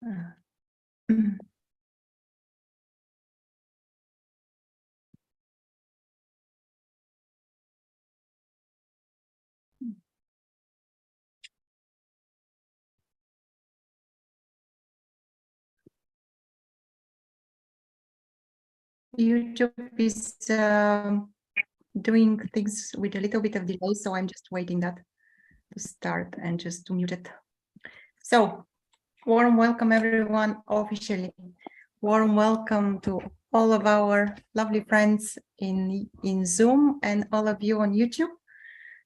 YouTube is doing things with a little bit of delay, so I'm just waiting that to start and just to mute it. So, warm welcome everyone officially. Warm welcome to all of our lovely friends in Zoom and all of you on YouTube.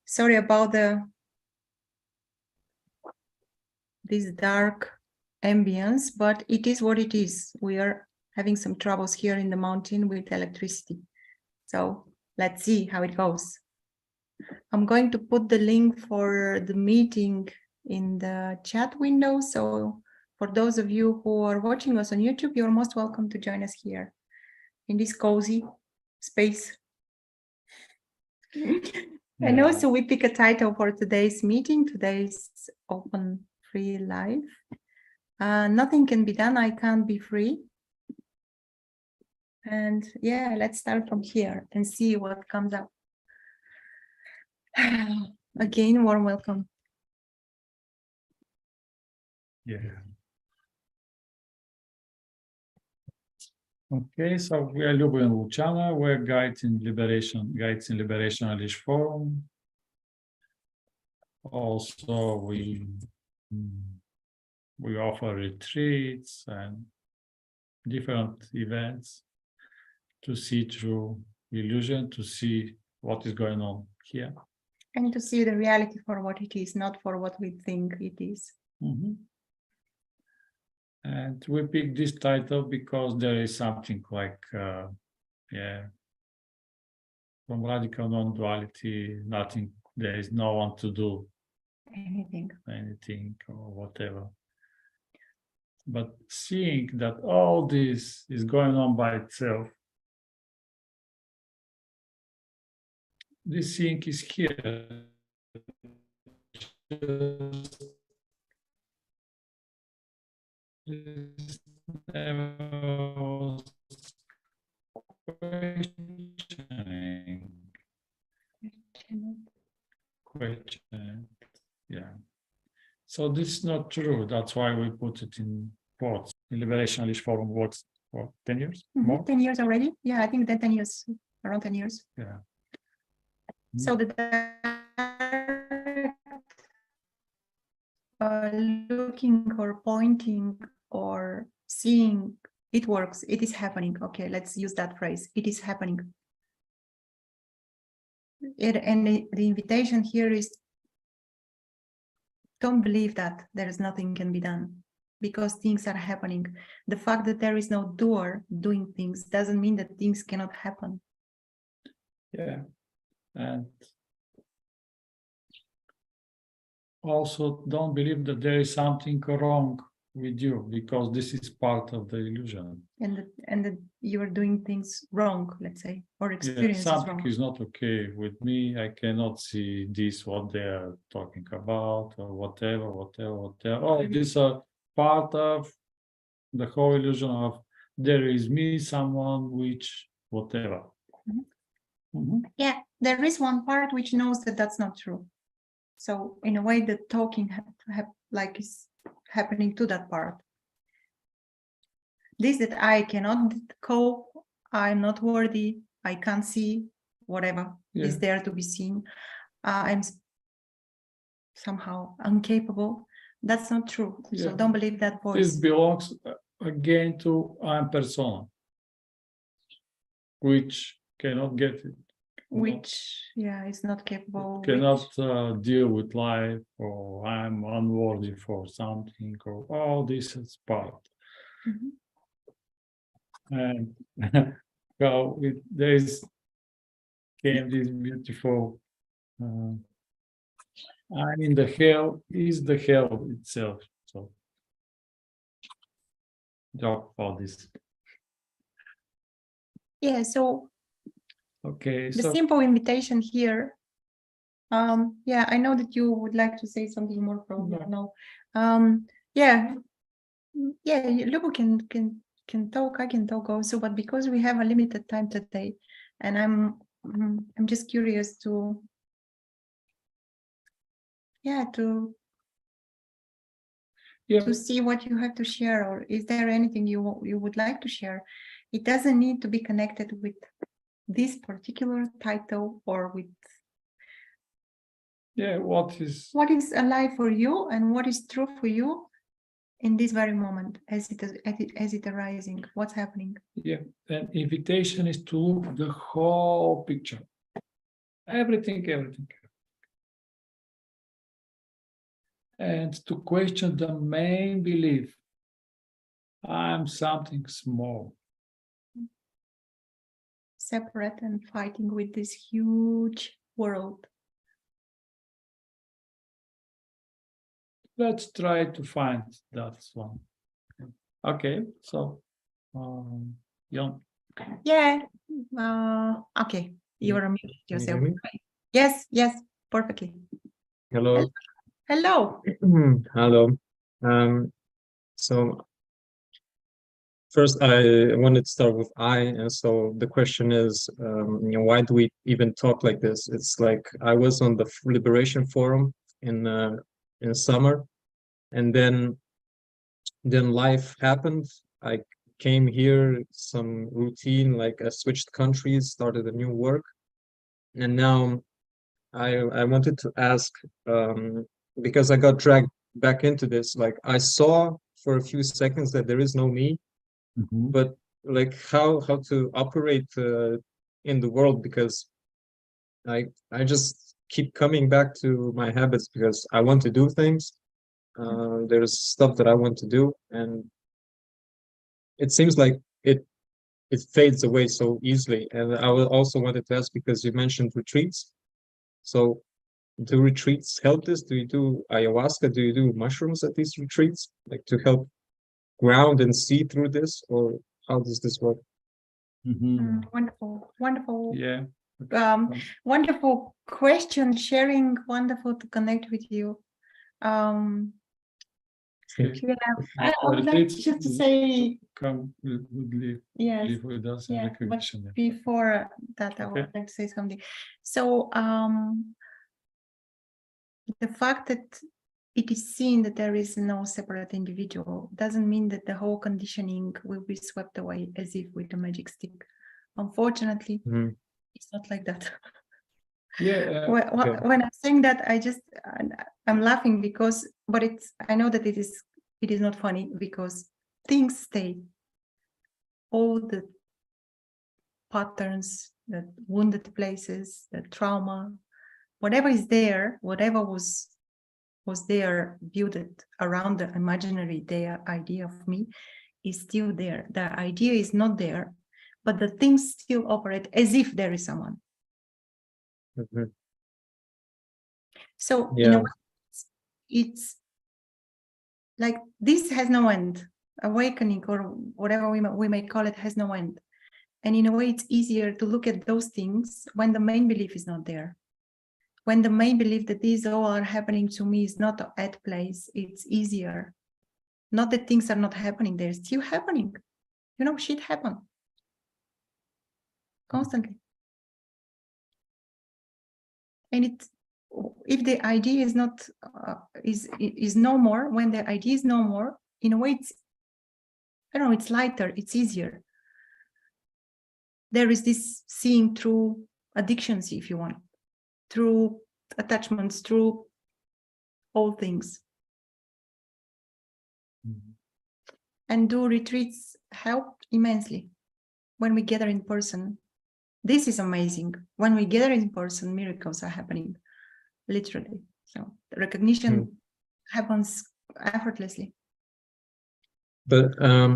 Sorry about this dark ambience, but it is what it is. We are having some troubles here in the mountain with electricity. So let's see how it goes. I'm going to put the link for the meeting in the chat window. So for those of you who are watching us on YouTube, you're most welcome to join us here in this cozy space. And also we pick a title for today's meeting. Today's open free live. Nothing can be done. I can't be free. And yeah, let's start from here and see what comes up. Again, warm welcome. Yeah. Okay, so we are Lubo and Luciana. We're guides in liberation Unleashed Forum. Also, we offer retreats and different events to see through illusion, to see what is going on here. And to see the reality for what it is, not for what we think it is. Mm-hmm. And we picked this title because there is something like, from radical non-duality, nothing, there is no one to do anything or whatever. But seeing that all this is going on by itself, this seeing is here. Just question. Yeah. So this is not true. That's why we put it in quotes. In Liberation Unleashed Forum works for 10 years? More? 10 years already? Yeah, I think that 10 years, around 10 years. Yeah. So the looking or pointing or seeing, it works, it is happening. Okay, let's use that phrase. It is happening. And the invitation here is, don't believe that there is nothing can be done, because things are happening. The fact that there is no doer doing things doesn't mean that things cannot happen. Yeah. And also don't believe that there is something wrong with you, because this is part of the illusion. And that you are doing things wrong, let's say, or experiences something wrong. is not okay with me. I cannot see this, what they are talking about, or whatever. Oh, these are part of the whole illusion of there is me, someone, which, whatever. Yeah, there is one part which knows that that's not true. So in a way, the talking is happening to that part. This that I cannot cope, I'm not worthy, I can't see, whatever is there to be seen. I'm somehow incapable. That's not true. Yeah. So don't believe that voice. This belongs again to I'm persona, which cannot get it. Which, is not capable. Cannot deal with life, or I'm unworthy for something, or all this is part. And so there came this beautiful. I mean, the hell is the hell itself. So, talk about this. Yeah. So. Okay. The simple invitation here. I know that you would like to say something more, probably. No. Yeah, Lubo can talk, I can talk also, but because we have a limited time today, and I'm just curious to to see what you have to share, or is there anything you would like to share? It doesn't need to be connected with this particular title or with what is alive for you and what is true for you in this very moment as it arising, what's happening. an invitation is to look the whole picture, everything, and to question the main belief, I'm something small, separate and fighting with this huge world. Let's try to find that one. Okay, so Jan. Yeah. Okay. You are muted yourself. Yes. Perfectly. Hello. Hello. Hello. So first, I wanted to start with I, and so the question is, why do we even talk like this? It's like I was on the Liberation Forum in summer, and then life happened. I came here, some routine, like I switched countries, started a new work, and now I wanted to ask, because I got dragged back into this, like I saw for a few seconds that there is no me, but like how to operate in the world, because I just keep coming back to my habits because I want to do things. There's stuff that I want to do, and it seems like it fades away so easily. And I also wanted to ask, because you mentioned retreats. So do retreats help this? Do you do ayahuasca? Do you do mushrooms at these retreats, like to help ground and see through this, or how does this work? Wonderful. Yeah. Wonderful question, sharing. Wonderful to connect with you. I would like just to say, come live with us in recognition. Before that, I would like to say something. So the fact that it is seen that there is no separate individual doesn't mean that the whole conditioning will be swept away as if with a magic stick. Unfortunately, it's not like that. When I'm saying that, I'm laughing because, but I know that it is not funny, because things stay. All the patterns, the wounded places, the trauma, whatever is there, whatever was there, built around the imaginary idea of me, is still there. The idea is not there, but the things still operate as if there is someone. So in a way, it's like this has no end. Awakening, or whatever we may call it, has no end. And in a way, it's easier to look at those things when the main belief is not there. When the main belief that these all are happening to me is not at place, it's easier. Not that things are not happening, they're still happening. Shit happens constantly. And if the idea is not is no more, when the idea is no more, in a way, it's lighter, it's easier. There is this seeing through addictions, if you want, through attachments, through all things. And do retreats help immensely when we gather in person? This is amazing. When we gather in person, miracles are happening, literally. So the recognition happens effortlessly. But I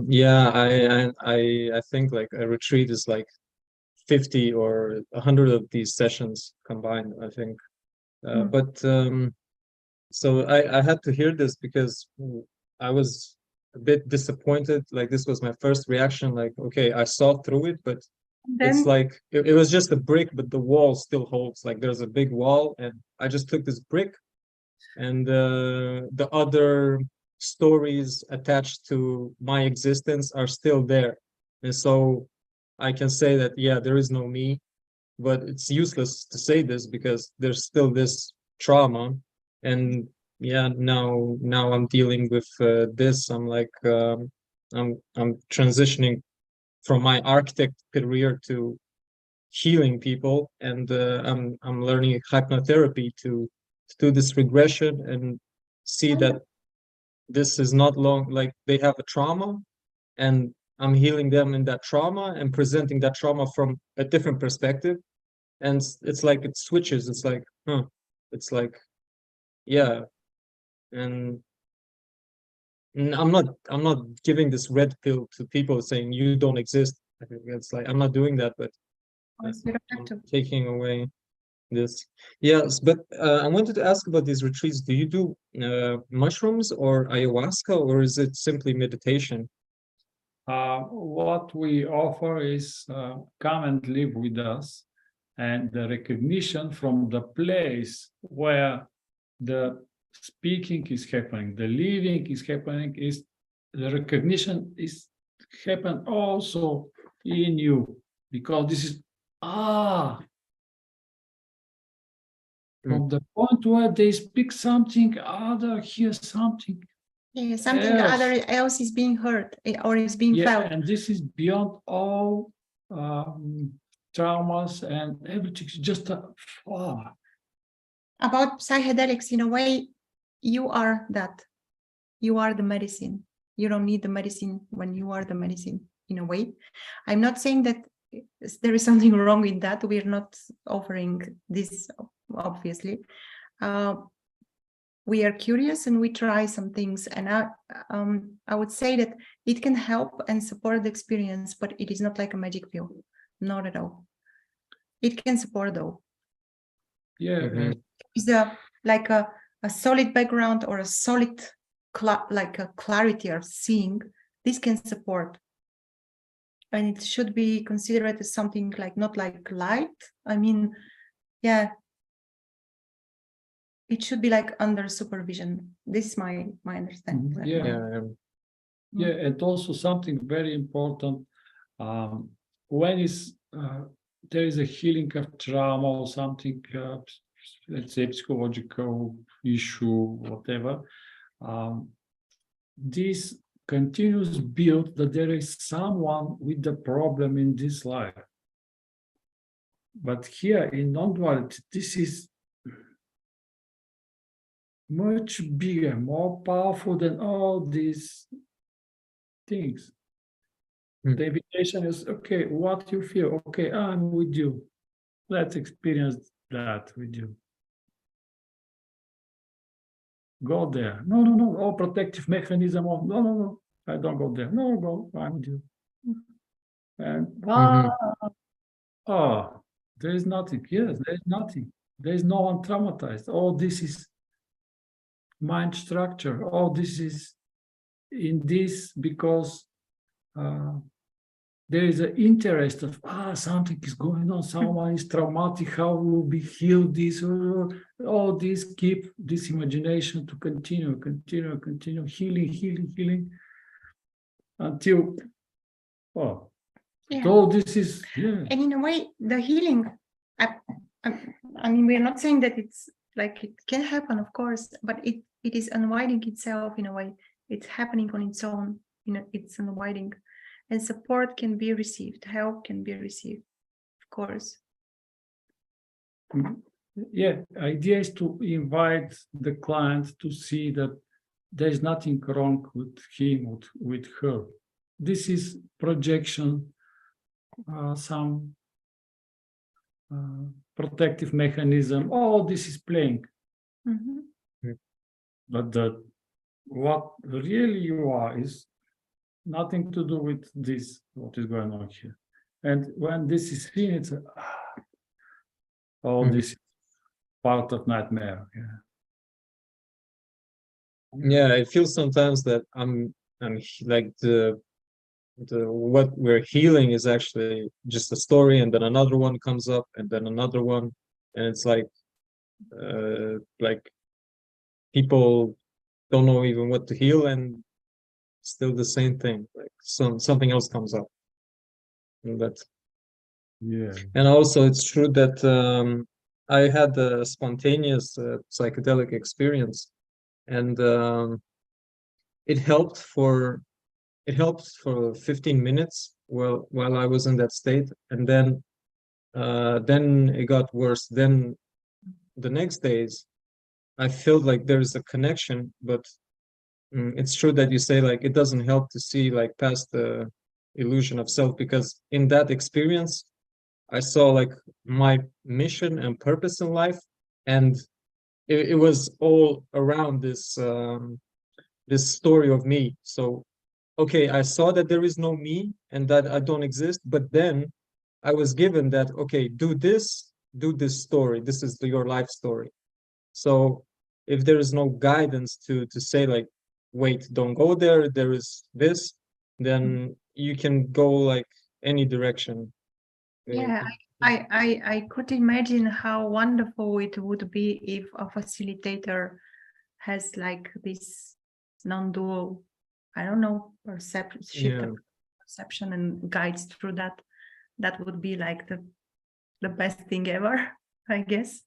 think like a retreat is like 50 or 100 of these sessions combined, I think. But so I had to hear this because I was a bit disappointed. Like this was my first reaction, like, okay, I saw through it, but it's like it was just a brick, but the wall still holds. Like there's a big wall, and I just took this brick, and the other stories attached to my existence are still there. And so I can say that, yeah, there is no me, but it's useless to say this because there's still this trauma. And yeah, now I'm dealing with this. I'm like, I'm transitioning from my architect career to healing people, and I'm learning hypnotherapy to do this regression and see that this is not long, like they have a trauma, and I'm healing them in that trauma and presenting that trauma from a different perspective. And it's like it switches. It's like, huh, it's like, yeah. And I'm not giving this red pill to people saying you don't exist. I think it's like I'm not doing that, but You don't have I'm to. taking away this. Yes, but I wanted to ask about these retreats. Do you do mushrooms or ayahuasca, or is it simply meditation? What we offer is come and live with us, and the recognition from the place where the speaking is happening, the living is happening, is the recognition is happen also in you, because this is from the point where they speak something, other hear something. Yeah, something Yes. other else is being heard or is being Yeah, felt. and this is beyond all traumas and everything. Just About psychedelics, in a way, you are that. You are the medicine. You don't need the medicine when you are the medicine, in a way. I'm not saying that there is something wrong in that. We're not offering this, obviously. We are curious and we try some things. And I would say that it can help and support the experience, but it is not like a magic pill. Not at all. It can support, though. yeah. Mhm. It's like a solid background or a solid like a clarity of seeing. This can support, and it should be considered as something like not like light. I mean, yeah, it should be like under supervision. This is my understanding. Mhm, yeah. Yeah. Yeah, and also something very important, when there is a healing of trauma or something, let's say psychological issue, whatever, this continuous build that there is someone with the problem in this life. But here in non-duality, this is much bigger, more powerful than all these things. The invitation is, okay, what you feel, okay, I'm with you. Let's experience that with you. Go there. No, no, no, oh, protective mechanism. Oh, no, no, no, I don't go there. No, go, I'm with you. And there is nothing. Yes, there is nothing. There is no one traumatized. Oh, this is mind structure. Oh, this is in this because there is an interest of something is going on, someone is traumatic, how will be healed this, all this keep this imagination to continue healing until Yeah. so this is And in a way, the healing, I mean, we're not saying that it's like it can happen, of course, but it is unwinding itself in a way. It's happening on its own, it's unwinding. And support can be received, help can be received, of course. Yeah, idea is to invite the client to see that there's nothing wrong with him, with her. This is projection, some protective mechanism. Oh, this is playing. But what really you are is nothing to do with this, what is going on here. And when this is seen, it's this is part of nightmare. Yeah, I feel sometimes that I'm like the what we're healing is actually just a story, and then another one comes up, and then another one, and it's like people don't know even what to heal, and still the same thing, like something else comes up. And that, Yeah. and also it's true that I had a spontaneous psychedelic experience, and it helped for 15 minutes while I was in that state, and then it got worse. Then the next days I felt like there's a connection, but it's true that you say like it doesn't help to see like past the illusion of self, because in that experience I saw like my mission and purpose in life, and it was all around this story of me. So okay, I saw that there is no me and that I don't exist, but then I was given that, okay, do this story. This is your life story. So if there is no guidance to say like, wait, don't go there, there is this, then you can go like any direction. Yeah, I could imagine how wonderful it would be if a facilitator has like this non-dual, I don't know, perception, shift of perception and guides through that. That would be like the best thing ever, I guess,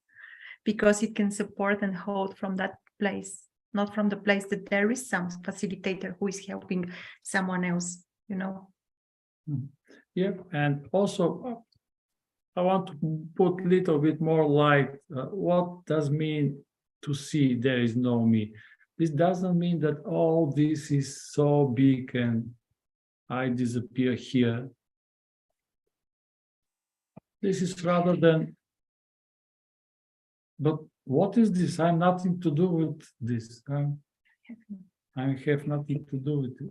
because it can support and hold from that place, not from the place that there is some facilitator who is helping someone else, you know. Yeah, and also I want to put a little bit more light. What does mean to see there is no me? This doesn't mean that all this is so big and I disappear here. This is rather than, but what is this? I have nothing to do with this. I have nothing to do with it.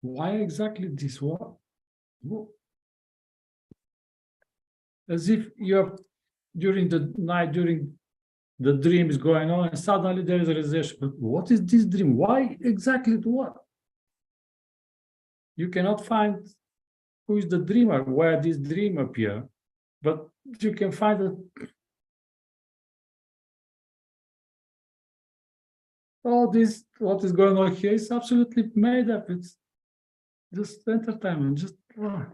Why exactly this? What? As if you have, during the night, during the dream is going on, and suddenly there is a realization, but what is this dream? Why exactly what? You cannot find who is the dreamer, where this dream appear, but you can find that all this, what is going on here is absolutely made up. It's just entertainment, just yeah.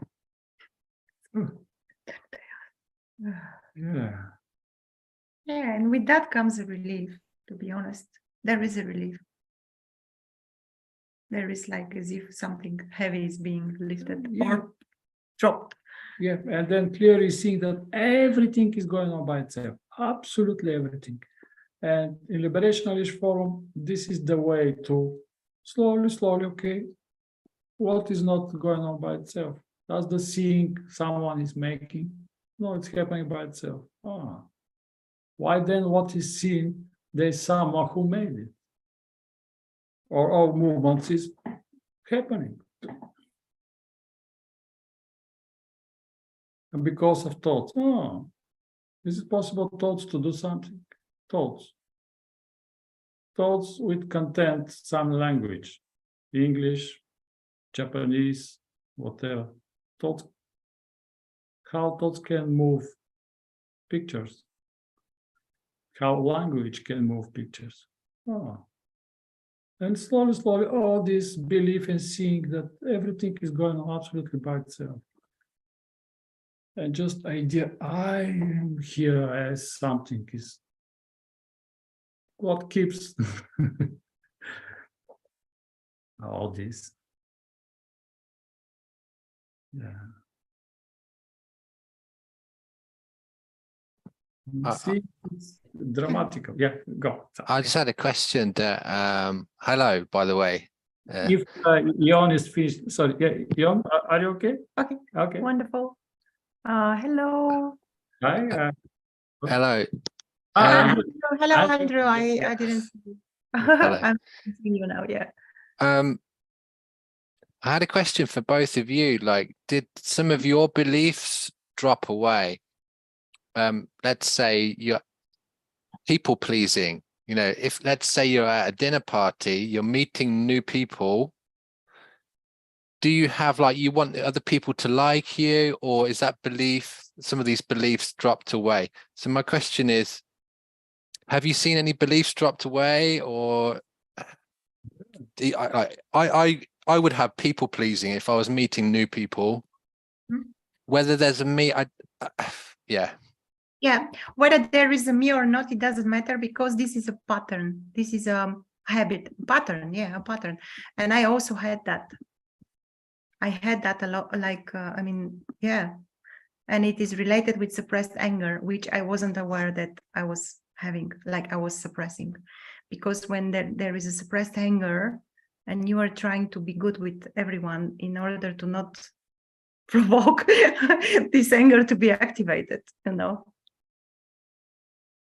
Yeah, and with that comes a relief, to be honest. There is a relief. There is like as if something heavy is being lifted or dropped. Yeah, and then clearly seeing that everything is going on by itself, absolutely everything. And in Liberationalist Forum, this is the way to slowly, okay, what is not going on by itself? Does the seeing someone is making? No, it's happening by itself. Ah. Why then what is seen, there's someone who made it? Or all movements is happening. And because of thoughts, oh, is it possible thoughts to do something? Thoughts. Thoughts with content, some language, English, Japanese, whatever. Thoughts, how thoughts can move pictures, how language can move pictures. Oh. And slowly, all this belief and seeing that everything is going on absolutely by itself. And just idea, I am here as something is what keeps all this. Yeah. See, it's dramatic. Yeah, go. I just had a question that, hello, by the way. If Jon is finished, sorry, yeah, Jon, are you okay? Okay, Okay. wonderful. Hello. Hi. Hello. Hello, Andrew. I didn't see you. I'm seeing you now, yeah. I had a question for both of you. Like, did some of your beliefs drop away? Let's say you're people pleasing. You know, if let's say you're at a dinner party, you're meeting new people. Do you have like you want other people to like you, or is that belief, some of these beliefs dropped away? So my question is, have you seen any beliefs dropped away, or I would have people pleasing if I was meeting new people. Whether there's a me, yeah. Yeah, whether there is a me or not, it doesn't matter, because this is a pattern. This is a habit pattern. Yeah, a pattern. And I also had that. I had that a lot. Like, I mean, yeah. And it is related with suppressed anger, which I wasn't aware that I was having, like I was suppressing. Because when there is a suppressed anger and you are trying to be good with everyone in order to not provoke this anger to be activated, you know.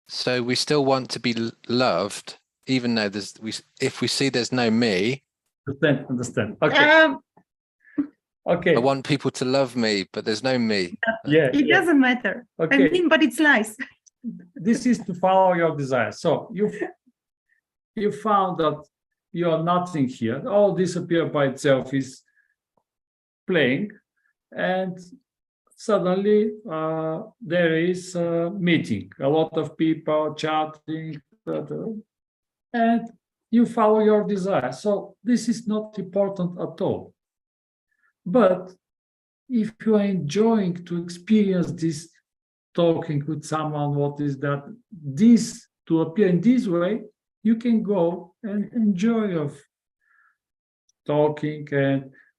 So we still want to be loved, even though if we see there's no me. Understand. Okay. Okay. I want people to love me, but there's no me. Yeah. It doesn't matter. Okay. I mean, but it's nice. This is to follow your desire. So you found that you are nothing here. All disappear by itself is playing, and suddenly there is a meeting, a lot of people chatting, and you follow your desire. So this is not important at all. But if you are enjoying to experience this talking with someone, what is that, this to appear in this way, you can go and enjoy of talking,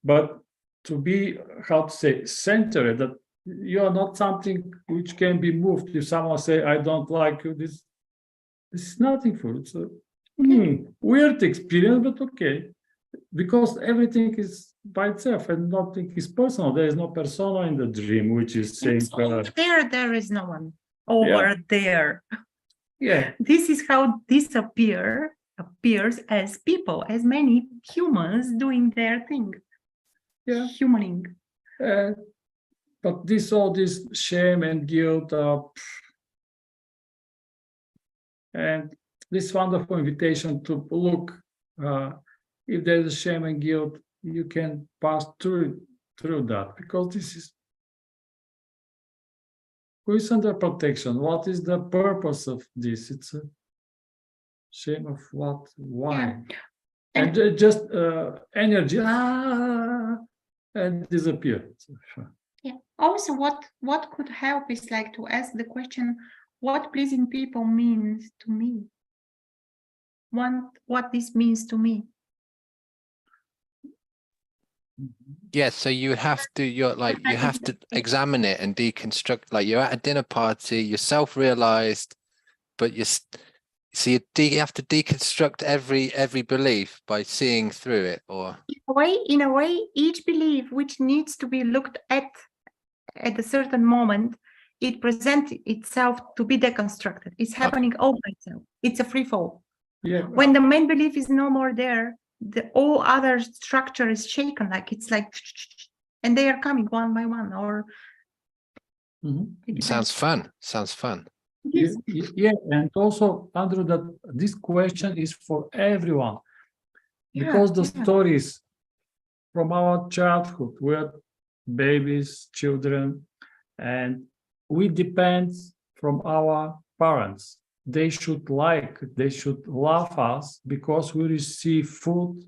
but to be, how to say, centered, that you are not something which can be moved. If someone say, I don't like you, this is nothing for it. It's a weird experience, but okay. Because everything is by itself and nothing is personal. There is no persona in the dream, which is saying there is no one over there. Yeah. This is how this appears as people, as many humans doing their thing. Yeah. Humaning. But all this shame and guilt, and this wonderful invitation to look, if there is shame and guilt, you can pass through that, because this is who is under protection. What is the purpose of this? It's a shame of what? Why? Yeah. And just energy and disappear. Yeah. Also, what could help is like to ask the question, what pleasing people means to me? What this means to me? Yeah, so you have to, you have to examine it and deconstruct. Like you're at a dinner party, you're self-realized, but you have to deconstruct every belief by seeing through it, or in a way, each belief which needs to be looked at a certain moment, it presents itself to be deconstructed. It's happening all by itself. It's a free fall. Yeah. When the main belief is no more there, the all other structure is shaken, like it's like, and they are coming one by one. Or sounds fun. Sounds fun. Yeah, and also, Andrew, that this question is for everyone, because the stories from our childhood, we're babies, children, and we depend from our parents. They should love us because we receive food,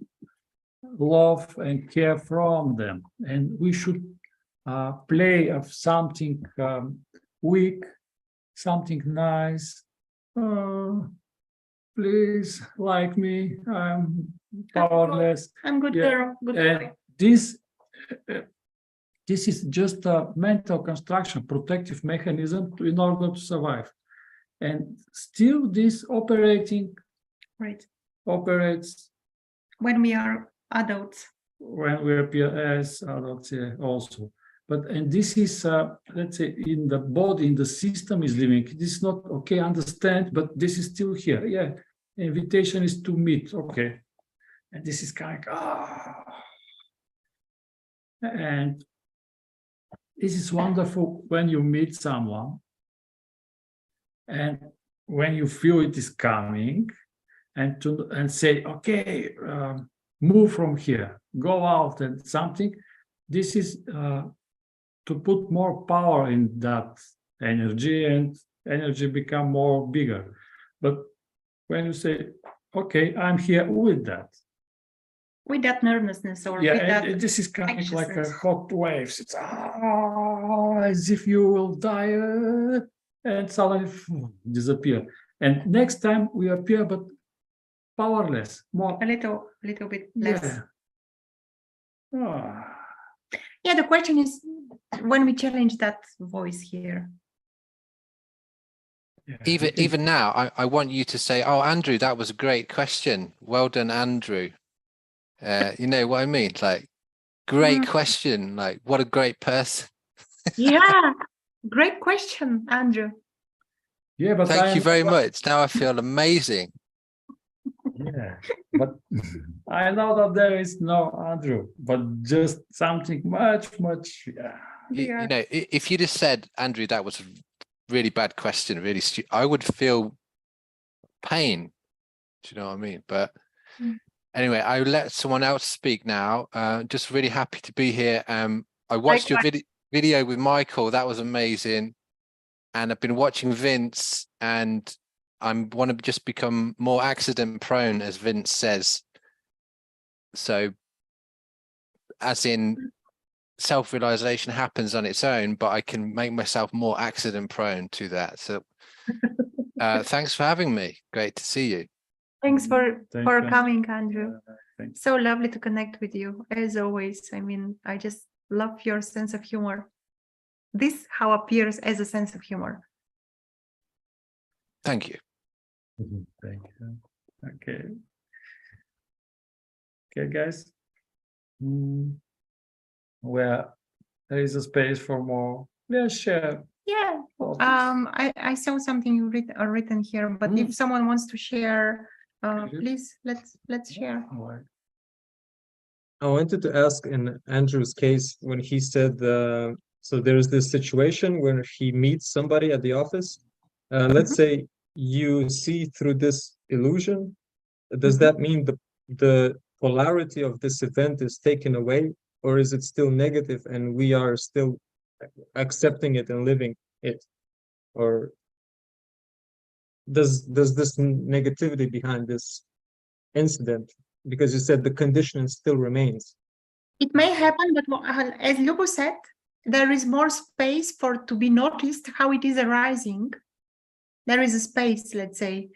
love, and care from them. And we should play of something weak, something nice. Please like me. I'm powerless. I'm good girl. Good boy. This is just a mental construction, protective mechanism in order to survive. And still this operates when we are adults. When we appear as adults, also. And this is, let's say, in the body, in the system is living. This is not, okay, understand, but this is still here. Yeah, invitation is to meet, okay. And this is kind of, And this is wonderful when you meet someone and when you feel it is coming, and say, okay, move from here, go out and something. This is to put more power in that energy, and energy become more bigger. But when you say, okay, I'm here with that. With that nervousness or Yeah, with that and this is coming like a anxiousness. hot waves. It's as if you will die and suddenly disappear. And next time we appear, but powerless, more. A little bit less. Yeah. Ah, Yeah, the question is when we challenge that voice here. yeah. Even now, I want you to say, "Oh, Andrew, that was a great question. Well done, Andrew." You know what I mean? Like, great question. Like, what a great person. Yeah, great question, Andrew. Yeah, but Thank you very much. Now I feel amazing. Yeah, but I know that there is no Andrew, but just something much, yeah. You know, if you just said, Andrew, that was a really bad question, really stupid, I would feel pain. Do you know what I mean? But anyway, I'll let someone else speak now. Just really happy to be here. I watched your video with Michael. That was amazing. And I've been watching Vince, and I want to just become more accident prone, as Vince says. So, as in, self-realization happens on its own, but I can make myself more accident prone to that. So thanks for having me. Great to see you. Thanks for Thank you. coming, Andrew. Thanks. So lovely to connect with you, as always. I mean, I just love your sense of humor. This how appears as a sense of humor. Thank you. Thank you. Okay. Okay, guys. Where there is a space for more. Let's share. Yeah. thoughts. I saw something written here, but if someone wants to share, please let's share. All right. I wanted to ask in Andrew's case when he said, so there's this situation where he meets somebody at the office. Let's say you see through this illusion. Does that mean the polarity of this event is taken away, or is it still negative and we are still accepting it and living it? Or does this negativity behind this incident, because you said the condition still remains? It may happen, but as Lubo said, there is more space for to be noticed how it is arising. There is a space, let's say.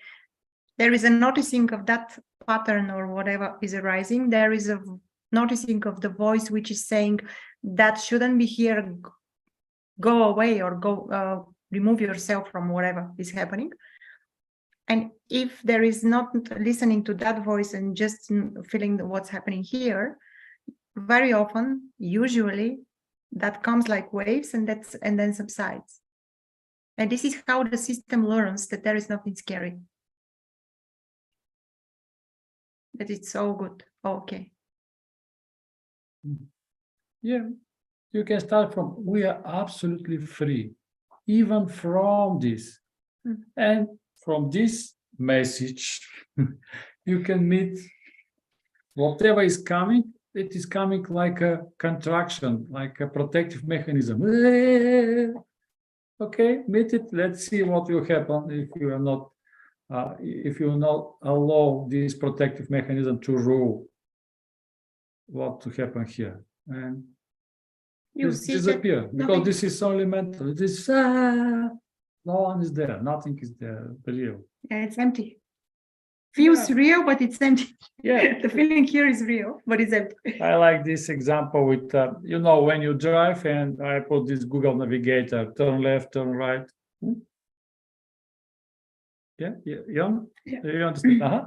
There is a noticing of that pattern or whatever is arising. There is a noticing of the voice which is saying that shouldn't be here, go away, or go remove yourself from whatever is happening. And if there is not listening to that voice and just feeling what's happening here, very often, usually, that comes like waves and then subsides. And this is how the system learns that there is nothing scary. That it's so good. Okay. Yeah, you can start from, we are absolutely free, even from this. And from this message, you can meet whatever is coming. It is coming like a contraction, like a protective mechanism. Okay, meet it. Let's see what will happen if you are not, if you will not allow this protective mechanism to rule what to happen here. And You this see disappear, that because nothing- this is only mental. This no one is there, nothing is there, real. Yeah, it's empty. Feels real, but it's empty. Yeah. The feeling here is real, but it's empty. I like this example with, you know, when you drive and I put this Google Navigator, turn left, turn right. Yeah, you understand?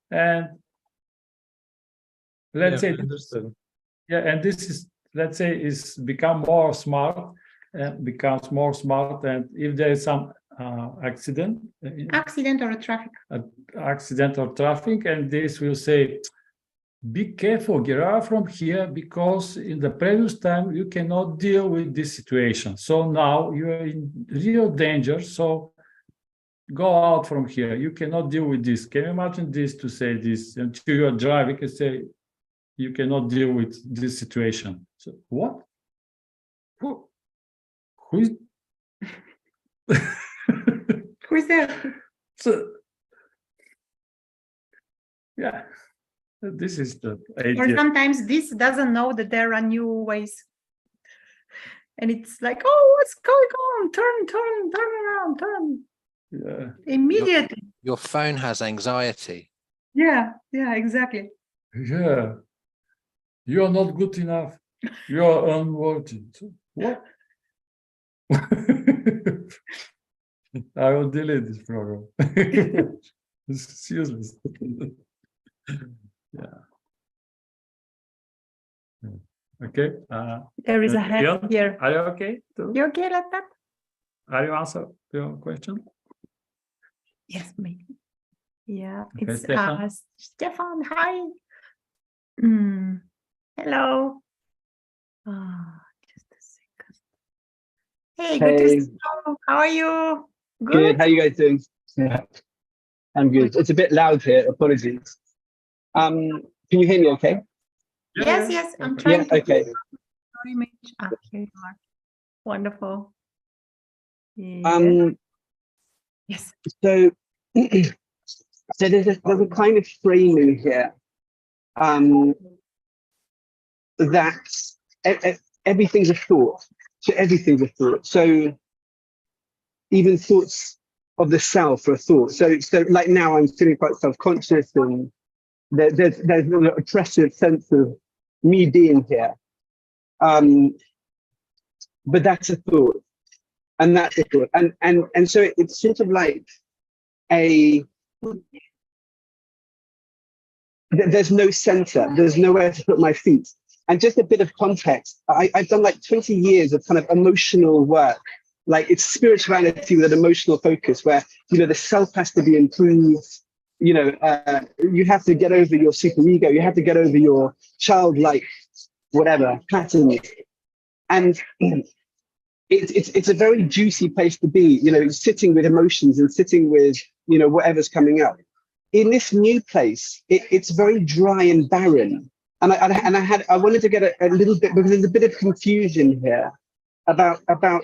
And let's say, understood. yeah, and this is, let's say, is become more smart and becomes more smart. And if there is some accident Accident or a traffic. Accidental traffic, and this will say, be careful, get out from here, because in the previous time you cannot deal with this situation. So now you are in real danger. So go out from here. You cannot deal with this. Can you imagine this, to say this until you are driving, you can say you cannot deal with this situation. So what? Who is Who is there? so Yeah, this is the Or idea. sometimes this doesn't know that there are new ways. And it's like, oh, what's going on? Turn around, turn. Yeah, Immediately. Your phone has anxiety. Yeah, exactly. yeah. You are not good enough. You are unworthy. What? I will delete this program. It's useless. Yeah. Okay. There is a hand Leon, here. are you okay? You okay like that? Are you answer your question? Yes, maybe. Yeah, Okay, it's Stefan. Stefan. Hi. Mm, hello. Just a second. Hey, good to Hey, see you. How are you? good. How you guys doing? Yeah, I'm good. It's a bit loud here. Apologies. Can you hear me okay? Yes, I'm Perfect. trying Yeah, to okay. your image. Here you are. Wonderful. Yeah. Yes. So, so there's a kind of framing here that everything's a thought. So everything's a thought. So even thoughts of the self are a thought. So like now I'm feeling quite self-conscious, and there's an oppressive sense of me being here. But that's a thought, and that's a thought, and so it's sort of like there's no center, there's nowhere to put my feet. And just a bit of context, I've done like 20 years of kind of emotional work, like it's spirituality with an emotional focus, where the self has to be improved. You have to get over your superego, you have to get over your childlike whatever patterns, and it's a very juicy place to be, sitting with emotions and sitting with whatever's coming up. In this new place, it's very dry and barren, and I wanted to get a little bit, because there's a bit of confusion here about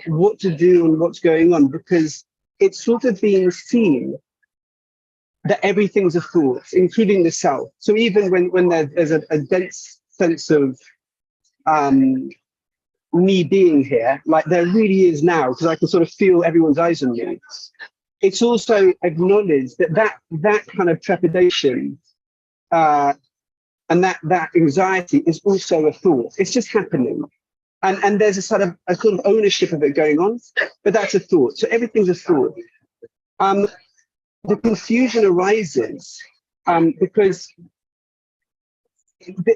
what to do and what's going on, because it's sort of being seen that everything's a thought, including the self. So even when there's a dense sense of me being here, like there really is now, because I can sort of feel everyone's eyes on me, it's also acknowledged that kind of trepidation and that anxiety is also a thought. It's just happening, and there's a sort of ownership of it going on, but that's a thought. So everything's a thought. The confusion arises because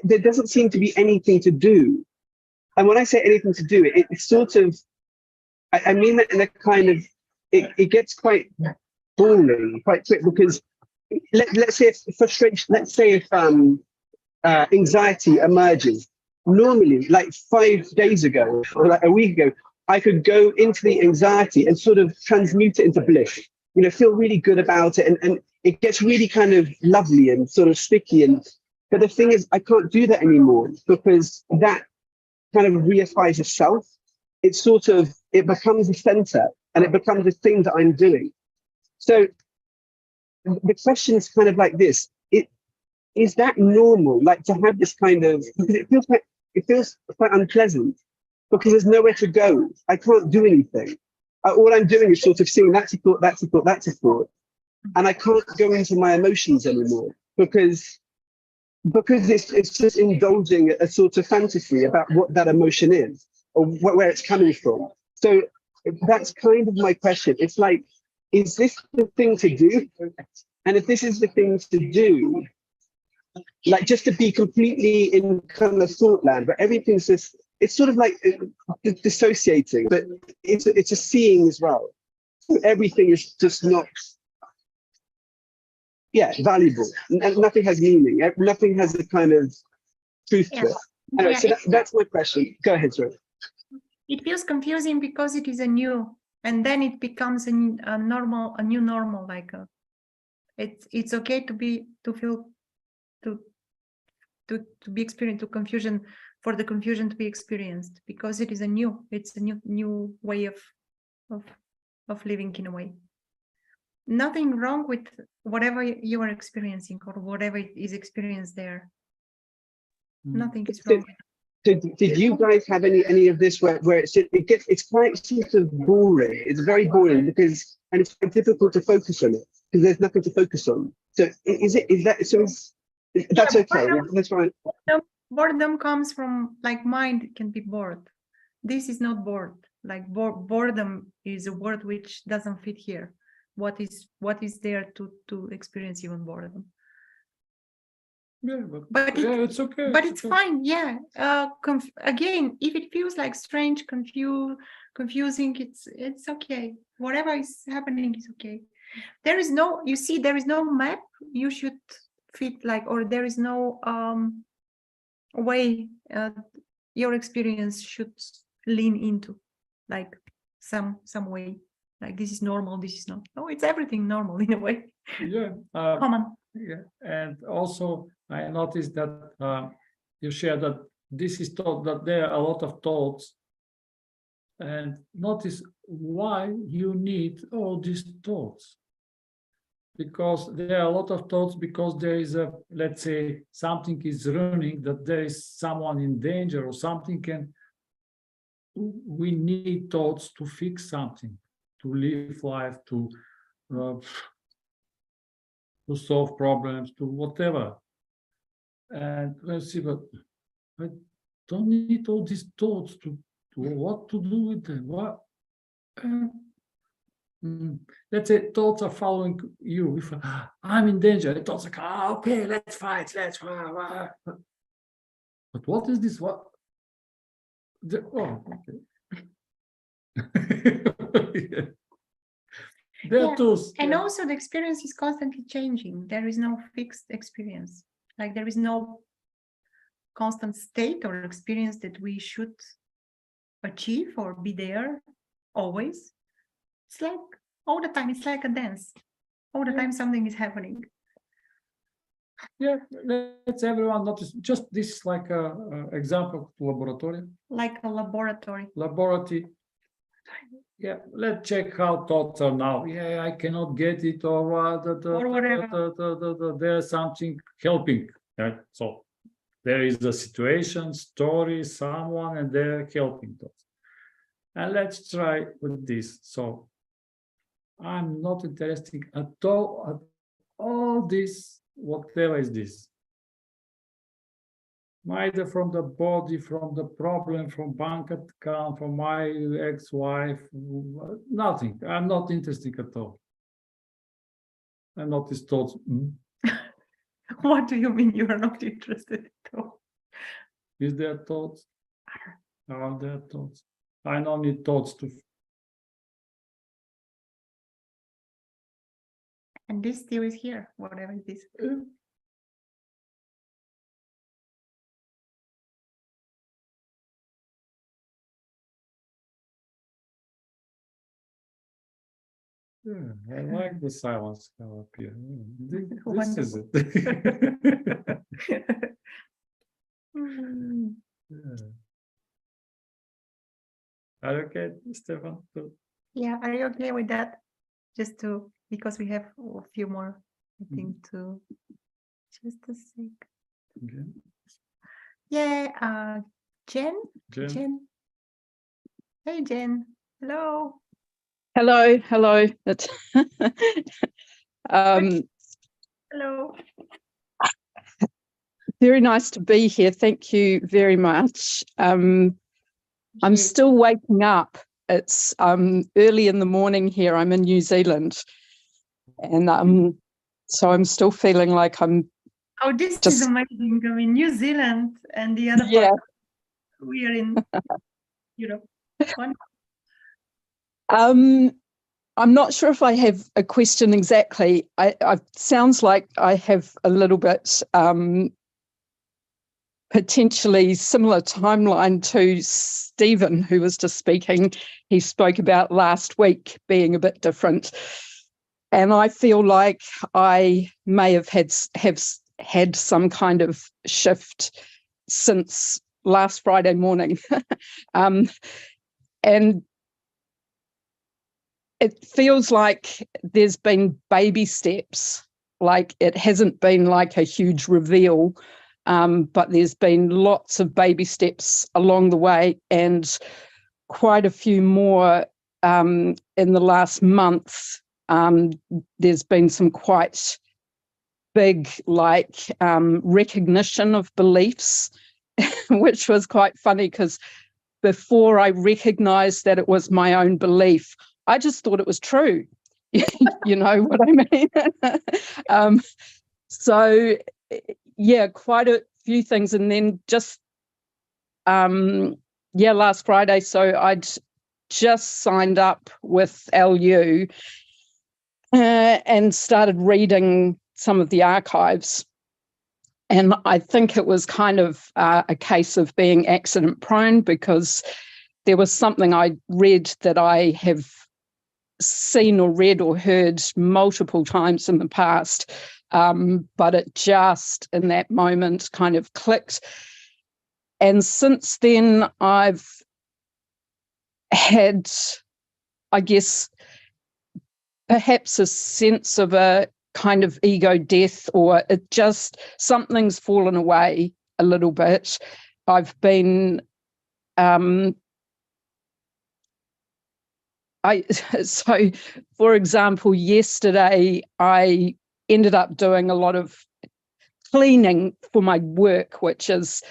there doesn't seem to be anything to do. And when I say anything to do, it's sort of, I mean that in a kind of, it gets quite boring quite quick, because let's say if frustration, let's say if anxiety emerges, normally like 5 days ago or like a week ago, I could go into the anxiety and sort of transmute it into bliss, feel really good about it, and it gets really kind of lovely and sort of sticky. But the thing is, I can't do that anymore, because that kind of reifies a self. It becomes a center, and it becomes a thing that I'm doing. So the question is kind of like this: is that normal? Like to have this kind of, because it feels quite unpleasant, because there's nowhere to go. I can't do anything. All I'm doing is sort of seeing that's a thought, that's a thought, that's a thought, and I can't go into my emotions anymore, because it's just indulging a sort of fantasy about what that emotion is, or where it's coming from. So that's kind of my question. It's like, is this the thing to do? And if this is the thing to do, like just to be completely in kind of thought land, but everything's just, it's sort of like dissociating, but it's a seeing as well. So everything is just not, valuable. And nothing has meaning. Nothing has a kind of truth to it. Anyway, so that's my question. Go ahead, sorry. It feels confusing because it is a new, and then it becomes a new normal. Like it's okay to be experienced, to confusion, for the confusion to be experienced, because it is it's a new way of living in a way. nothing wrong with whatever you are experiencing or whatever is experienced there. Nothing is wrong. Did you guys have any of this where it's quite sort of boring? It's very boring because, and it's quite difficult to focus on it because there's nothing to focus on. So that's okay. That's fine. Boredom comes from, like, mind can be bored. This is not bored. Like boredom is a word which doesn't fit here. What is there to experience even boredom? Yeah, But it's okay. But it's fine. Yeah. Again, if it feels like strange, confusing, it's okay. Whatever is happening is okay. There is no, you see, there is no map you should fit, like, or there is no way your experience should lean into, like some way, like this is normal, this is not. No, it's everything normal in a way. Yeah. Common. Yeah, and also I noticed that you share that this is thought, that there are a lot of thoughts, and notice why you need all these thoughts. Because there are a lot of thoughts because there is a, let's say, something is running, that there is someone in danger or something, and we need thoughts to fix something, to live life, to solve problems, to whatever. And let's see, but I don't need all these thoughts to what to do with them. What? Let's say thoughts are following you. If I'm in danger, the thoughts are, okay, let's fight, let's fight. But what is this? What? Okay. Yeah. There are tools. And also the experience is constantly changing. There is no fixed experience. Like there is no constant state or experience that we should achieve or be there always. It's like all the time, it's like a dance. All the time something is happening. Yeah, let's everyone notice. Just this, like a example of laboratory. Like a laboratory. Laboratory. Yeah, let's check how thoughts are now. Yeah, I cannot get it, or whatever. There's something helping. Right? So there is a situation, story, someone, and they're helping thoughts. And let's try with this. So I'm not interested at all this, whatever is this. Neither from the body, from the problem, from bank account, from my ex-wife, nothing. I'm not interested at all. I'm not these thoughts. What do you mean you are not interested at all? Is there thoughts? Are there thoughts? I don't need thoughts to. And this still is here, whatever it is. Yeah, I like the silence up here. This is it. Yeah. Are you okay, Stefan? Yeah, are you okay with that? Just to, because we have a few more, I think, to just a sec. Okay. Yeah, Jen? Jen? Hey, Jen. Hello. Hello. It's Hello. very nice to be here. Thank you very much. I'm still waking up. It's early in the morning here. I'm in New Zealand, and so I'm still feeling like I'm. Oh, this is amazing. I mean, New Zealand and the other part, we are in Europe. I'm not sure if I have a question exactly. I sounds like I have a little bit potentially similar timeline to Stephen, who was just speaking. He spoke about last week being a bit different. And I feel like I may have had some kind of shift since last Friday morning. And it feels like there's been baby steps. Like it hasn't been like a huge reveal, but there's been lots of baby steps along the way, and quite a few more in the last month. There's been some quite big recognition of beliefs, which was quite funny because before I recognized that it was my own belief, I just thought it was true. You know what I mean? So yeah, quite a few things. And then just last Friday, so I'd just signed up with LU and started reading some of the archives. And I think it was kind of a case of being accident prone, because there was something I read that I have seen or read or heard multiple times in the past, but it just in that moment kind of clicked. And since then I've had, I guess, perhaps a sense of a kind of ego death, or it just, something's fallen away a little bit. I've been so for example, yesterday I ended up doing a lot of cleaning for my work, which is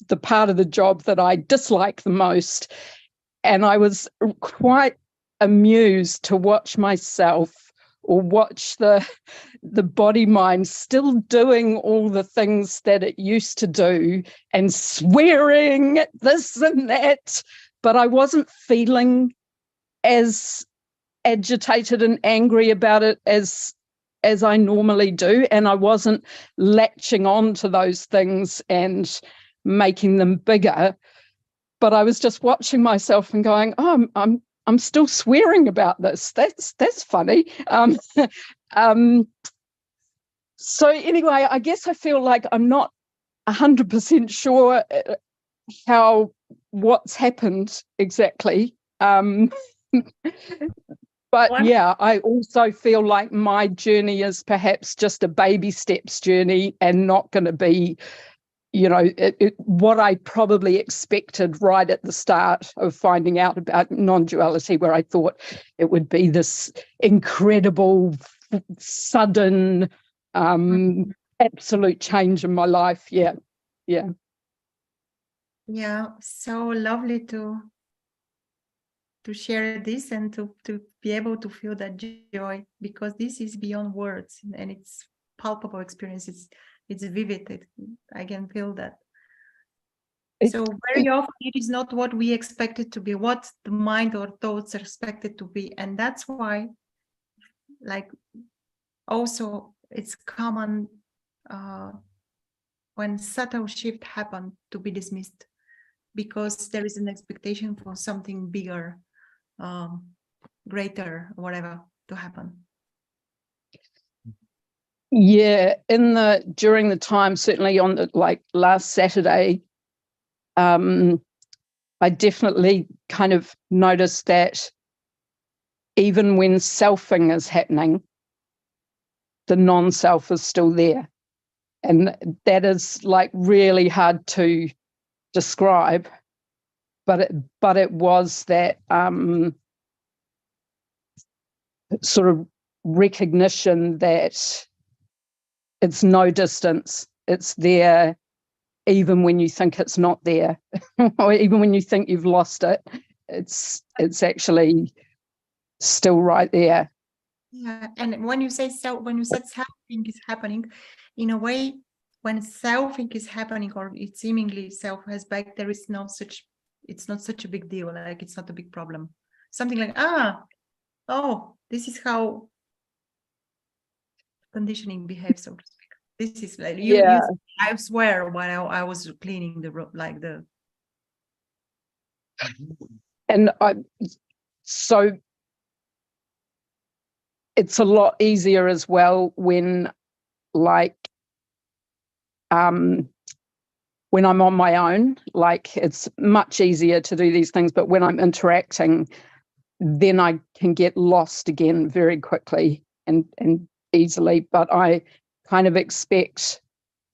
the part of the job that I dislike the most. And I was quite amused to watch myself, or watch the body mind still doing all the things that it used to do and swearing this and that, but I wasn't feeling as agitated and angry about it as I normally do, and I wasn't latching on to those things and making them bigger. But I was just watching myself and going, "Oh, I'm still swearing about this. That's funny." So anyway, I guess I feel like I'm not 100% sure what's happened exactly. But yeah, I also feel like my journey is perhaps just a baby steps journey, and not going to be, you know, what I probably expected right at the start of finding out about non-duality, where I thought it would be this incredible, sudden, absolute change in my life. Yeah. So lovely to share this, and to be able to feel that joy, because this is beyond words, and it's palpable experience. It's vivid. I can feel that. So very often it is not what we expect it to be, what the mind or thoughts are expected to be. And that's why, like, also it's common when subtle shift happen to be dismissed, because there is an expectation for something bigger, greater, whatever, to happen. Yeah, during the time, certainly on the last Saturday, I definitely kind of noticed that even when selfing is happening, the non-self is still there. And that is like really hard to describe, but it was that sort of recognition that it's no distance, it's there even when you think it's not there, or even when you think you've lost it, it's actually still right there. Yeah, and when you said selfing is happening, in a way, when selfing is happening, or it seemingly self has back, there is it's not such a big deal. Like, it's not a big problem. Something like, this is how conditioning behaves, so to speak. This is like I swear, while I was cleaning the room, like the. And so it's a lot easier as well when I'm on my own. Like, it's much easier to do these things, but when I'm interacting then I can get lost again very quickly and easily. But I kind of expect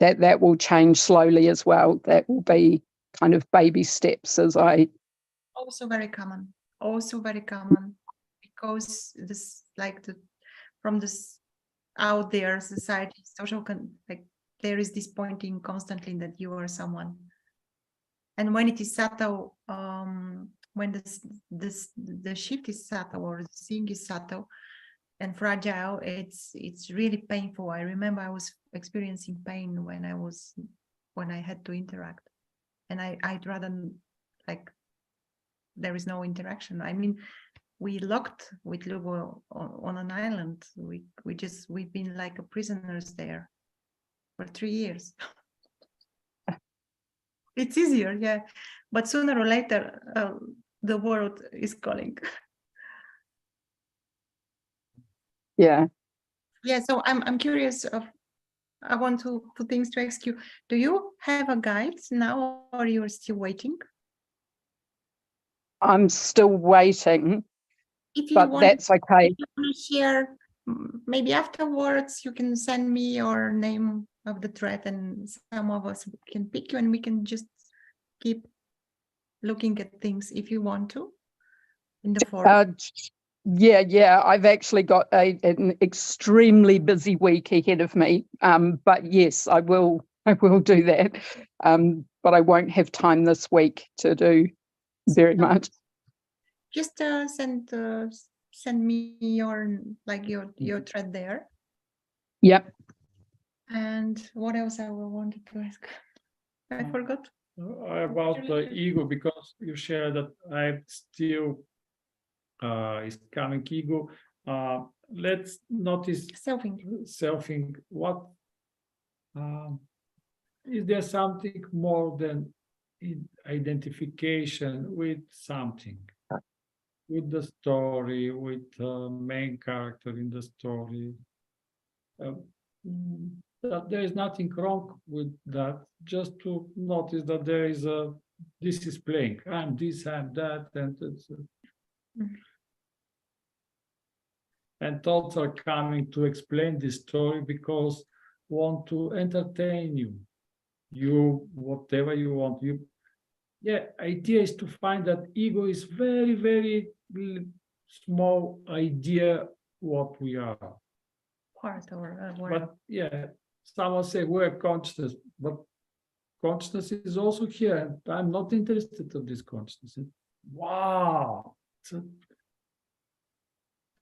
that will change slowly as well. That will be kind of baby steps as I. Also very common. Also very common, because this from this out there society, social like there is this pointing constantly that you are someone. And when it is subtle, when the shift is subtle or the thing is subtle and fragile, it's really painful. I remember I was experiencing pain when I had to interact, and I'd rather like there is no interaction. I mean, we locked with Lugo on an island. We've been like prisoners there for 3 years. It's easier, yeah, but sooner or later the world is calling. Yeah. So I'm curious of, I want two things to ask you. Do you have a guide now, or you are still waiting? I'm still waiting, If you but want, that's okay. if you want to share, maybe afterwards you can send me your name of the thread, and some of us can pick you, and we can just keep looking at things if you want to in the forum. Yeah. I've actually got an extremely busy week ahead of me. But yes, I will do that. But I won't have time this week to do very much. Just send me your thread there. Yep. And what else I wanted to ask? I forgot. About the ego, because you share that I still is coming ego. Let's notice selfing. What is there something more than identification with something, with the story, with the main character in the story? That there is nothing wrong with that, just to notice that there is this is playing, I'm this, I'm that, and it's, and thoughts are coming to explain this story because want to entertain you whatever you want. Idea is to find that ego is very, very small idea what we are. Part or But someone say we're consciousness, but consciousness is also here, and I'm not interested in this consciousness. Wow.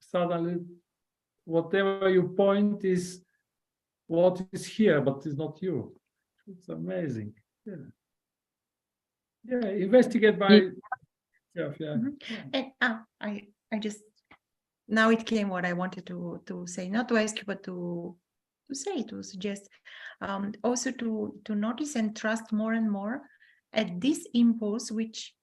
Suddenly, whatever you point is what is here, but it's not you. It's amazing. Investigate by yourself. And I just, now it came what I wanted to say, not to ask you, but to suggest, also to notice and trust more and more at this impulse which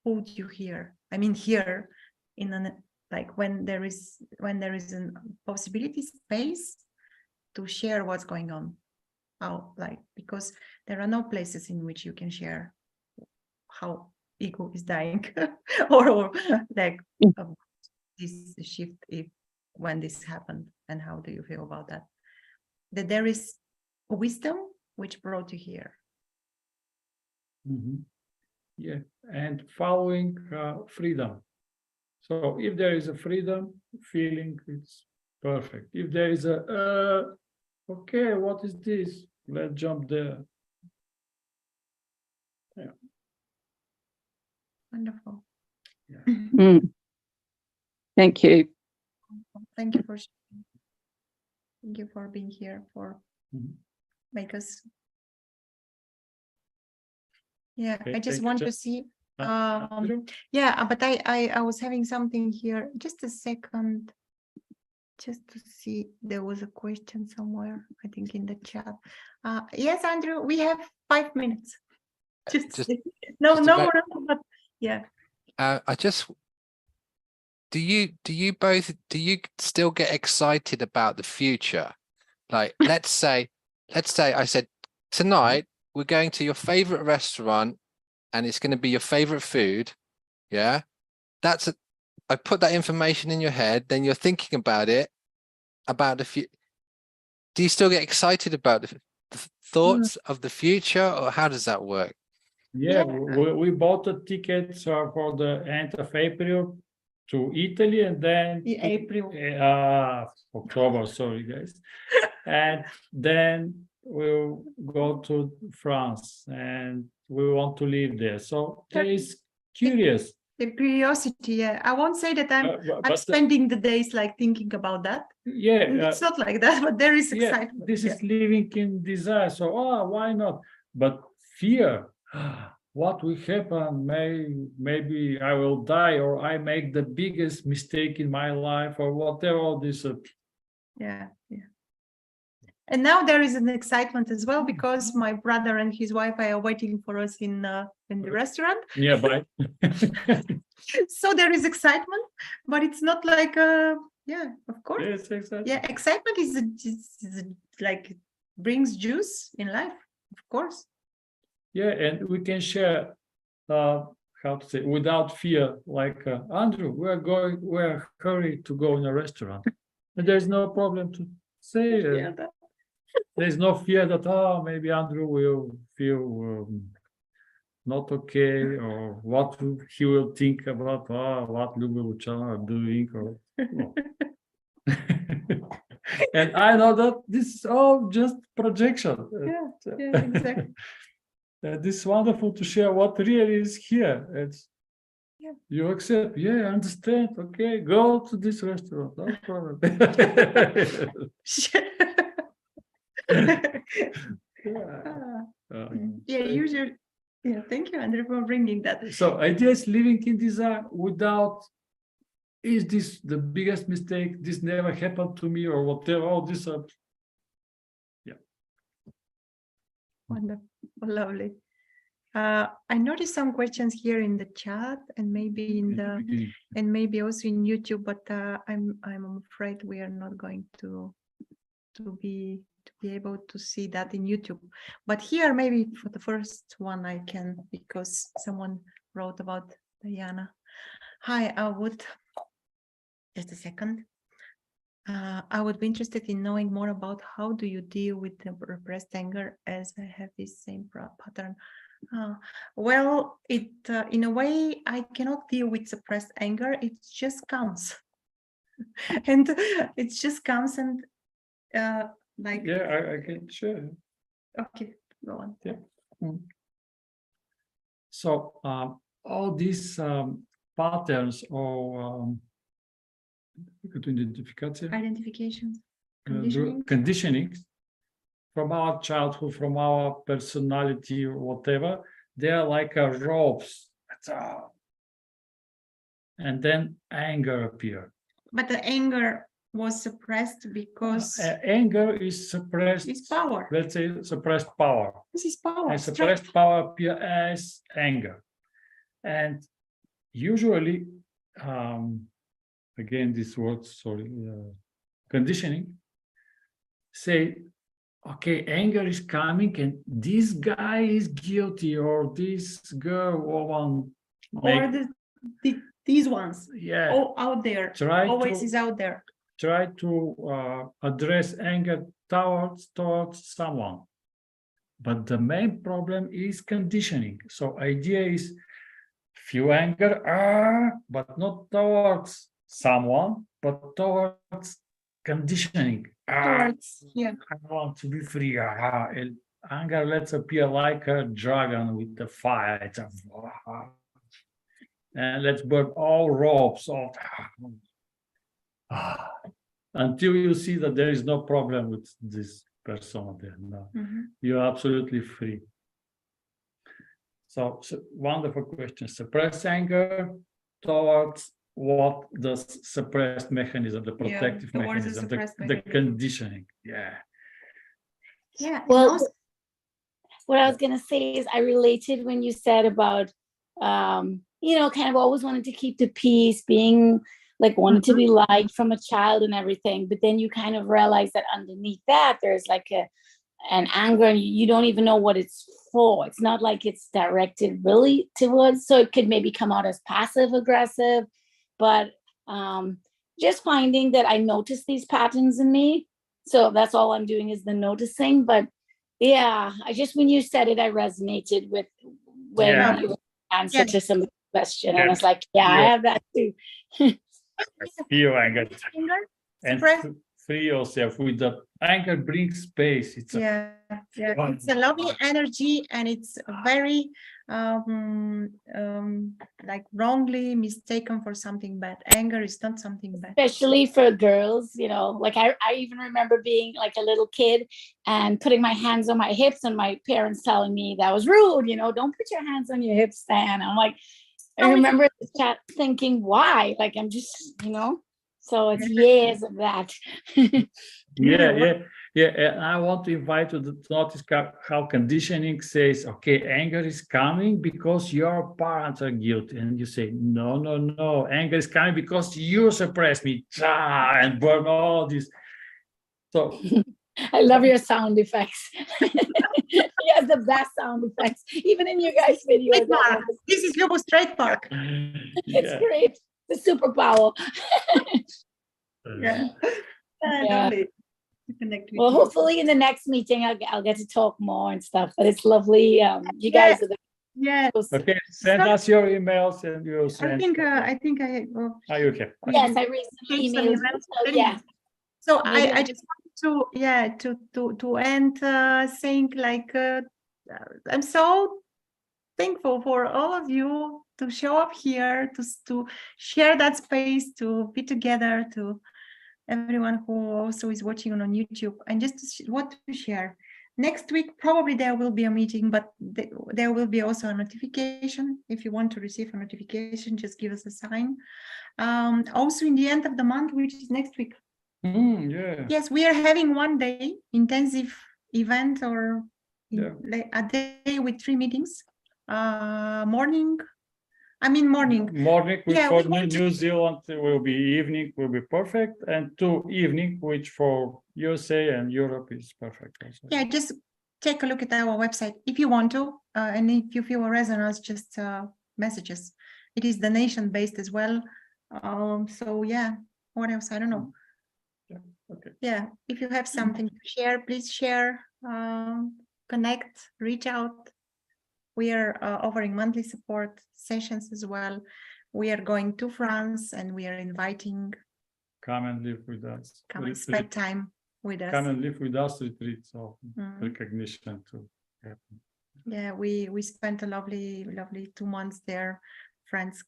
pulled you here. I mean, here in an, like when there is a possibility space to share what's going on, because there are no places in which you can share how ego is dying or like this shift when this happened, and how do you feel about that? That there is wisdom which brought you here. And following freedom. So if there is a freedom feeling, it's perfect. If there is okay, what is this? Let's jump there. Wonderful. Thank you. Thank you for sharing. Thank you for being here, for make us. I just want to see. But I was having something here. Just a second. Just to see, there was a question somewhere, I think in the chat. Yes, Andrew, we have 5 minutes. No more, but do you still get excited about the future? Like, let's say I said, tonight we're going to your favorite restaurant and it's going to be your favorite food. Yeah, I put that information in your head, then you're thinking about it, about the future. Do you still get excited about the thoughts of the future, or how does that work? Yeah, we bought the tickets for the end of April to Italy, and then April. October, sorry guys. And then we'll go to France, and we want to live there. So there is curious. The curiosity, yeah. I won't say that I'm but spending the days like thinking about that. yeah, It's not like that, but there is excitement. this is living in desire. So why not? But fear, what will happen? Maybe I will die, or I make the biggest mistake in my life, or whatever. All this. Yeah. And now there is an excitement as well, because my brother and his wife are waiting for us in the restaurant. Yeah, bye. So there is excitement, but it's not like yeah, of course. Yes, exactly. Yeah, excitement is like brings juice in life, of course. Yeah, and we can share how to say, without fear, like Andrew, we're hurry to go in a restaurant, and there's no problem to say. There's no fear that maybe Andrew will feel not okay, or what he will think about what Lucia are doing, or no. And I know that this is all just projection. Yeah, exactly. This is wonderful to share what really is here. It's you accept, understand, okay, go to this restaurant, no problem. Usually. Yeah, thank you, Andrew, for bringing that. So idea is living in desire without, is this the biggest mistake? This never happened to me, or whatever. All this Wonderful, lovely. I noticed some questions here in the chat, and maybe maybe also in YouTube, but I'm afraid we are not going to be able to see that in YouTube. But here, maybe for the first one, I can, because someone wrote about Diana. Hi, I would just a second. I would be interested in knowing more about how do you deal with the repressed anger, as I have this same pattern. Well, it in a way I cannot deal with suppressed anger. It just comes, and it just comes, and like I can share. Okay, go on. Yeah. So all these patterns or Identifications, conditionings from our childhood, from our personality or whatever, they are like ropes. And then anger appeared. But the anger was suppressed because anger is suppressed. It's power. Let's say suppressed power. This is power. And suppressed power appear as anger. And usually, again, this word, sorry, conditioning, say, okay, anger is coming and this guy is guilty, or this girl, woman. Or these ones. Yeah. Oh, out there. Always is out there. Try to address anger towards someone. But the main problem is conditioning. So idea is feel anger, but not towards someone, but towards conditioning. Towards, yeah. I want to be free. Anger let's appear like a dragon with the fire. It's and let's burn all ropes off. Until you see that there is no problem with this person there. No, you're absolutely free. So wonderful question. Suppress anger towards what the suppressed mechanism, the protective mechanism, the conditioning. Yeah. Well, what I was going to say is I related when you said about, kind of always wanted to keep the peace, being like wanted to be liked from a child and everything. But then you kind of realize that underneath that, there's like an anger, and you don't even know what it's for. It's not like it's directed really towards, so it could maybe come out as passive aggressive. but just finding that I notice these patterns in me. So that's all I'm doing is the noticing. But yeah, I just, when you said it, I resonated with when Yeah. you answered to some question. And Yeah. I was like, yeah, I Yeah. have that too. Feel anger and Express. free yourself with that. Anger brings space. It's Yeah, yeah, Oh it's a lovely energy, and it's very like wrongly mistaken for something bad. Anger is not something bad. Especially for girls, you know, like I even remember being like a little kid and putting my hands on my hips and my parents telling me that was rude, you know, don't put your hands on your hips, Stan. I'm like, I remember the chat thinking, why? Like, I'm just, you know, so it's years of that. Yeah. And I want to invite you to notice how conditioning says, okay, anger is coming because your parents are guilty. And you say, no, anger is coming because you suppress me and burn all this. So I love your sound effects. He has the best sound effects, even in you guys' videos. This is Lubo's trademark. It's great. The superpower. Yeah. Yeah. To connect with Well, you. hopefully in the next meeting I'll get to talk more and stuff. But it's lovely. You guys are the Yeah. okay, send us your emails and you'll send. I think I well, Are you okay? yes, I recently emailed you, so yeah. So Maybe I just want to end saying like I'm so thankful for all of you to show up here, to share that space, to be together, to everyone who also is watching on YouTube, and just what to share. Next week, probably there will be a meeting, but there will be also a notification. If you want to receive a notification, just give us a sign. Also in the end of the month, which is next week. Yeah. Yes, we are having 1 day intensive event or a day with 3 meetings. Morning For New Zealand will be evening, will be perfect, and 2 evening, which for USA and Europe is perfect also. Yeah, just take a look at our website if you want to, and if you feel a resonance, just message us. It is donation-based as well. So yeah, what else? I don't know. Yeah, okay. Yeah, if you have something to share, please share, connect, reach out. We are offering monthly support sessions as well. We are going to France and we are inviting. Come and live with us. Come and spend time with us. Come and live with us, retreats of recognition to happen. Yeah, we spent a lovely 2 months there. Friends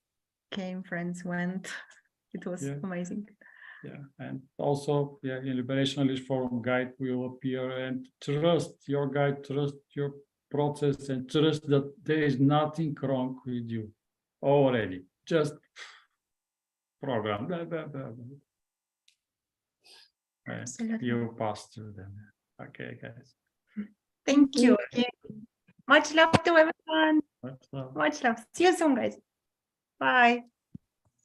came, friends went. It was amazing. Yeah, and also, in Liberation Unleashed Forum guide will appear, and trust your guide, trust your process, and trust that there is nothing wrong with you already. Just program. Blah, blah, blah, blah. And you pass through them. Okay, guys. Thank you. Much love to everyone. Much love. Much love. See you soon, guys. Bye.